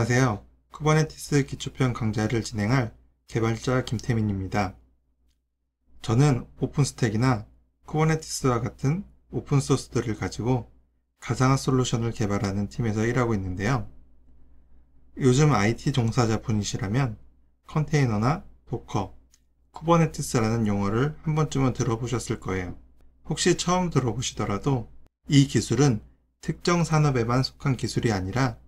안녕하세요. 쿠버네티스 기초편 강좌를 진행할 개발자 김태민입니다. 저는 오픈스택이나 쿠버네티스와 같은 오픈소스들을 가지고 가상화 솔루션을 개발하는 팀에서 일하고 있는데요. 요즘 IT 종사자 분이시라면 컨테이너나 도커, 쿠버네티스라는 용어를 한 번쯤은 들어보셨을 거예요. 혹시 처음 들어보시더라도 이 기술은 특정 산업에만 속한 기술이 아니라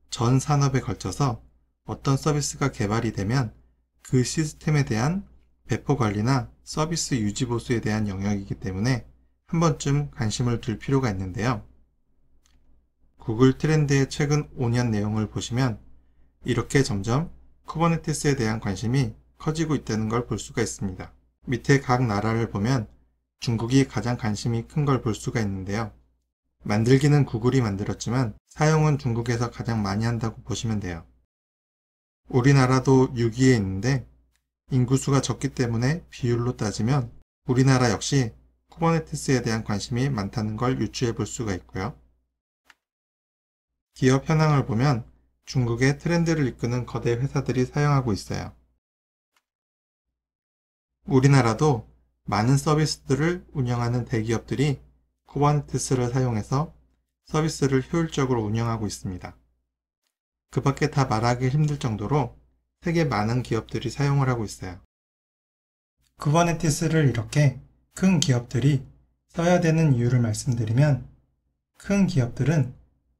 전 산업에 걸쳐서 어떤 서비스가 개발이 되면 그 시스템에 대한 배포 관리나 서비스 유지 보수에 대한 영역이기 때문에 한 번쯤 관심을 둘 필요가 있는데요. 구글 트렌드의 최근 5년 내용을 보시면 이렇게 점점 쿠버네티스에 대한 관심이 커지고 있다는 걸 볼 수가 있습니다. 밑에 각 나라를 보면 중국이 가장 관심이 큰 걸 볼 수가 있는데요. 만들기는 구글이 만들었지만 사용은 중국에서 가장 많이 한다고 보시면 돼요. 우리나라도 6위에 있는데 인구수가 적기 때문에 비율로 따지면 우리나라 역시 쿠버네티스에 대한 관심이 많다는 걸 유추해 볼 수가 있고요. 기업 현황을 보면 중국의 트렌드를 이끄는 거대 회사들이 사용하고 있어요. 우리나라도 많은 서비스들을 운영하는 대기업들이 쿠버네티스를 사용해서 서비스를 효율적으로 운영하고 있습니다. 그 밖에 다 말하기 힘들 정도로 세계 많은 기업들이 사용을 하고 있어요. 쿠버네티스를 이렇게 큰 기업들이 써야 되는 이유를 말씀드리면 큰 기업들은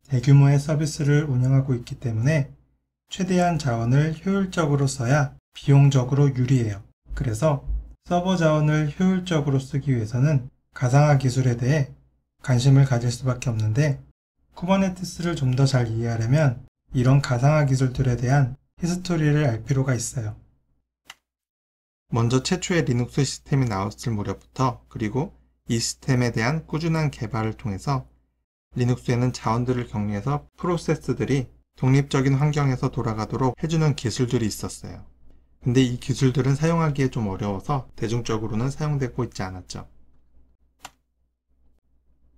대규모의 서비스를 운영하고 있기 때문에 최대한 자원을 효율적으로 써야 비용적으로 유리해요. 그래서 서버 자원을 효율적으로 쓰기 위해서는 가상화 기술에 대해 관심을 가질 수밖에 없는데 쿠버네티스를 좀 더 잘 이해하려면 이런 가상화 기술들에 대한 히스토리를 알 필요가 있어요. 먼저 최초의 리눅스 시스템이 나왔을 무렵부터 그리고 이 시스템에 대한 꾸준한 개발을 통해서 리눅스에는 자원들을 격리해서 프로세스들이 독립적인 환경에서 돌아가도록 해주는 기술들이 있었어요. 근데 이 기술들은 사용하기에 좀 어려워서 대중적으로는 사용되고 있지 않았죠.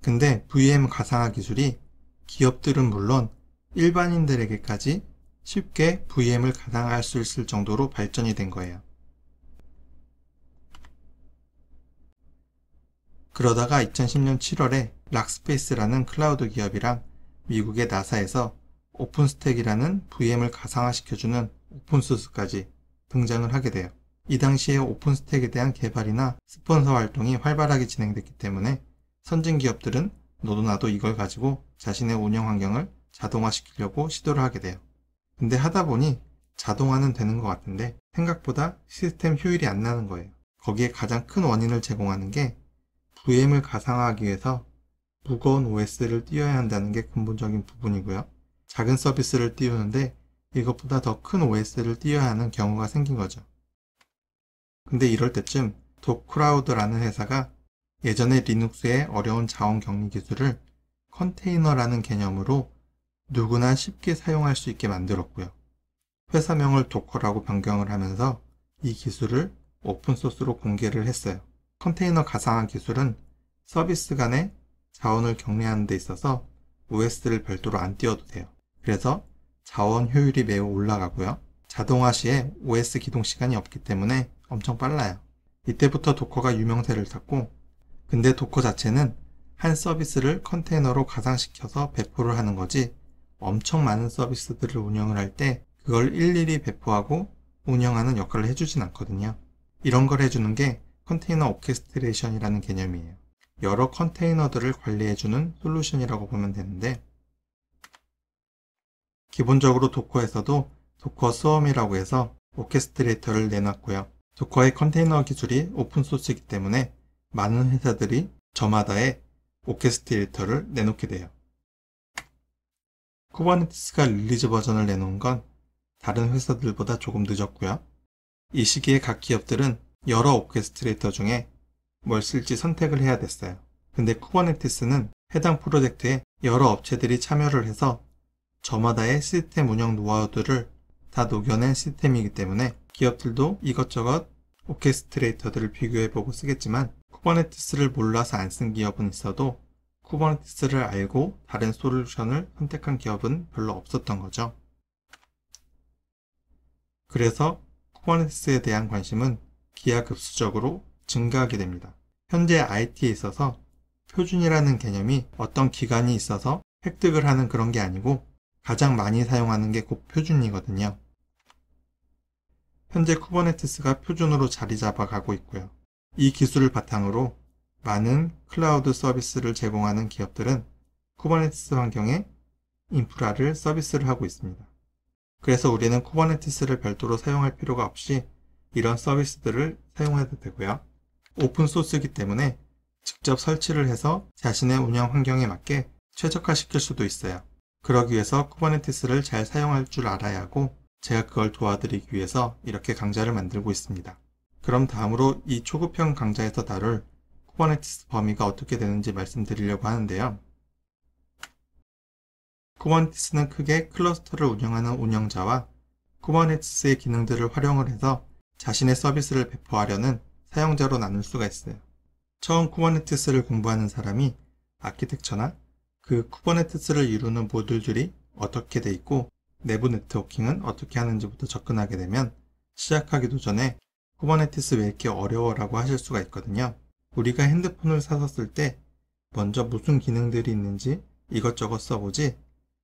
근데 VM 가상화 기술이 기업들은 물론 일반인들에게까지 쉽게 VM을 가상화할 수 있을 정도로 발전이 된 거예요. 그러다가 2010년 7월에 락스페이스라는 클라우드 기업이랑 미국의 나사에서 오픈스택이라는 VM을 가상화시켜주는 오픈소스까지 등장을 하게 돼요. 이 당시에 오픈스택에 대한 개발이나 스폰서 활동이 활발하게 진행됐기 때문에 선진 기업들은 너도 나도 이걸 가지고 자신의 운영 환경을 자동화시키려고 시도를 하게 돼요. 근데 하다 보니 자동화는 되는 것 같은데 생각보다 시스템 효율이 안 나는 거예요. 거기에 가장 큰 원인을 제공하는 게 VM을 가상화하기 위해서 무거운 OS를 띄워야 한다는 게 근본적인 부분이고요. 작은 서비스를 띄우는데 이것보다 더 큰 OS를 띄워야 하는 경우가 생긴 거죠. 근데 이럴 때쯤 도크라우드라는 회사가 예전에 리눅스의 어려운 자원 격리 기술을 컨테이너라는 개념으로 누구나 쉽게 사용할 수 있게 만들었고요. 회사명을 도커라고 변경을 하면서 이 기술을 오픈소스로 공개를 했어요. 컨테이너 가상화 기술은 서비스 간의 자원을 격리하는 데 있어서 OS를 별도로 안 띄워도 돼요. 그래서 자원 효율이 매우 올라가고요. 자동화 시에 OS 기동 시간이 없기 때문에 엄청 빨라요. 이때부터 도커가 유명세를 탔고 근데 도커 자체는 한 서비스를 컨테이너로 가상시켜서 배포를 하는 거지 엄청 많은 서비스들을 운영을 할 때 그걸 일일이 배포하고 운영하는 역할을 해주진 않거든요. 이런 걸 해주는 게 컨테이너 오케스트레이션이라는 개념이에요. 여러 컨테이너들을 관리해주는 솔루션이라고 보면 되는데 기본적으로 도커에서도 도커 스웜이라고 해서 오케스트레이터를 내놨고요. 도커의 컨테이너 기술이 오픈소스이기 때문에 많은 회사들이 저마다의 오케스트레이터를 내놓게 돼요. 쿠버네티스가 릴리즈 버전을 내놓은 건 다른 회사들보다 조금 늦었고요. 이 시기에 각 기업들은 여러 오케스트레이터 중에 뭘 쓸지 선택을 해야 됐어요. 근데 쿠버네티스는 해당 프로젝트에 여러 업체들이 참여를 해서 저마다의 시스템 운영 노하우들을 다 녹여낸 시스템이기 때문에 기업들도 이것저것 오케스트레이터들을 비교해보고 쓰겠지만 쿠버네티스를 몰라서 안 쓴 기업은 있어도 쿠버네티스를 알고 다른 솔루션을 선택한 기업은 별로 없었던 거죠. 그래서 쿠버네티스에 대한 관심은 기하급수적으로 증가하게 됩니다. 현재 IT에 있어서 표준이라는 개념이 어떤 기관이 있어서 획득을 하는 그런 게 아니고 가장 많이 사용하는 게 곧 표준이거든요. 현재 쿠버네티스가 표준으로 자리 잡아가고 있고요. 이 기술을 바탕으로 많은 클라우드 서비스를 제공하는 기업들은 쿠버네티스 환경에 인프라를 서비스를 하고 있습니다. 그래서 우리는 쿠버네티스를 별도로 사용할 필요가 없이 이런 서비스들을 사용해도 되고요. 오픈소스이기 때문에 직접 설치를 해서 자신의 운영 환경에 맞게 최적화시킬 수도 있어요. 그러기 위해서 쿠버네티스를 잘 사용할 줄 알아야 하고 제가 그걸 도와드리기 위해서 이렇게 강좌를 만들고 있습니다. 그럼 다음으로 이 초급형 강좌에서 다룰 쿠버네티스 범위가 어떻게 되는지 말씀드리려고 하는데요. 쿠버네티스는 크게 클러스터를 운영하는 운영자와 쿠버네티스의 기능들을 활용을 해서 자신의 서비스를 배포하려는 사용자로 나눌 수가 있어요. 처음 쿠버네티스를 공부하는 사람이 아키텍처나 그 쿠버네티스를 이루는 모듈들이 어떻게 돼 있고 내부 네트워킹은 어떻게 하는지부터 접근하게 되면 시작하기도 전에 쿠버네티스 왜 이렇게 어려워 라고 하실 수가 있거든요. 우리가 핸드폰을 샀을 때 먼저 무슨 기능들이 있는지 이것저것 써보지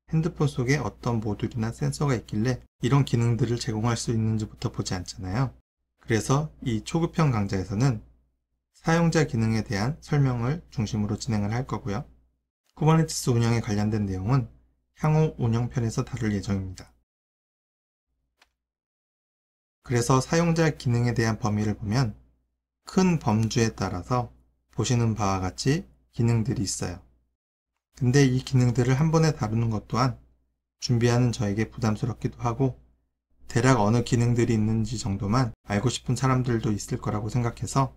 핸드폰 속에 어떤 모듈이나 센서가 있길래 이런 기능들을 제공할 수 있는지부터 보지 않잖아요. 그래서 이 초급형 강좌에서는 사용자 기능에 대한 설명을 중심으로 진행을 할 거고요. 쿠버네티스 운영에 관련된 내용은 향후 운영편에서 다룰 예정입니다. 그래서 사용자 기능에 대한 범위를 보면 큰 범주에 따라서 보시는 바와 같이 기능들이 있어요. 근데 이 기능들을 한 번에 다루는 것 또한 준비하는 저에게 부담스럽기도 하고 대략 어느 기능들이 있는지 정도만 알고 싶은 사람들도 있을 거라고 생각해서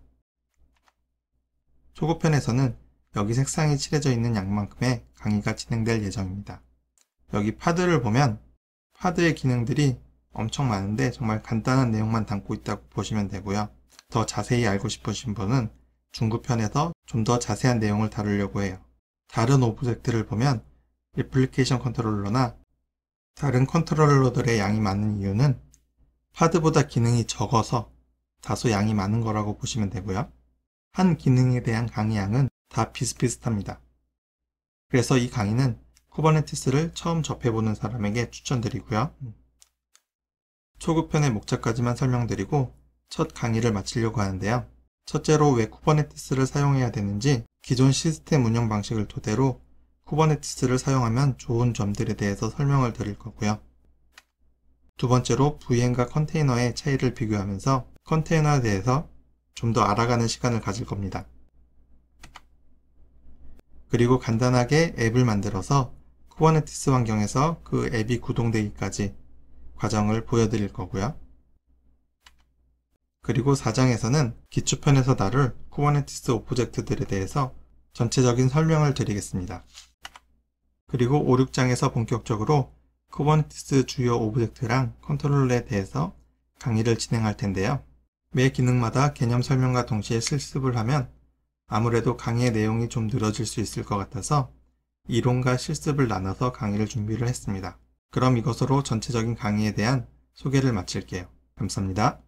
초급편에서는 여기 색상이 칠해져 있는 양만큼의 강의가 진행될 예정입니다. 여기 파드를 보면 파드의 기능들이 엄청 많은데 정말 간단한 내용만 담고 있다고 보시면 되고요. 더 자세히 알고 싶으신 분은 중급편에서 좀 더 자세한 내용을 다루려고 해요. 다른 오브젝트를 보면 애플리케이션 컨트롤러나 다른 컨트롤러들의 양이 많은 이유는 파드보다 기능이 적어서 다소 양이 많은 거라고 보시면 되고요. 한 기능에 대한 강의 양은 다 비슷비슷합니다. 그래서 이 강의는 쿠버네티스를 처음 접해보는 사람에게 추천드리고요. 초급편의 목차까지만 설명드리고 첫 강의를 마치려고 하는데요. 첫째로 왜 쿠버네티스를 사용해야 되는지 기존 시스템 운영 방식을 토대로 쿠버네티스를 사용하면 좋은 점들에 대해서 설명을 드릴 거고요. 두 번째로 VM과 컨테이너의 차이를 비교하면서 컨테이너에 대해서 좀 더 알아가는 시간을 가질 겁니다. 그리고 간단하게 앱을 만들어서 쿠버네티스 환경에서 그 앱이 구동되기까지 과정을 보여드릴 거고요. 그리고 4장에서는 기초편에서 다룰 쿠버네티스 오브젝트들에 대해서 전체적인 설명을 드리겠습니다. 그리고 5, 6장에서 본격적으로 쿠버네티스 주요 오브젝트랑 컨트롤러에 대해서 강의를 진행할 텐데요. 매 기능마다 개념 설명과 동시에 실습을 하면 아무래도 강의의 내용이 좀 늘어질 수 있을 것 같아서 이론과 실습을 나눠서 강의를 준비를 했습니다. 그럼 이것으로 전체적인 강의에 대한 소개를 마칠게요. 감사합니다.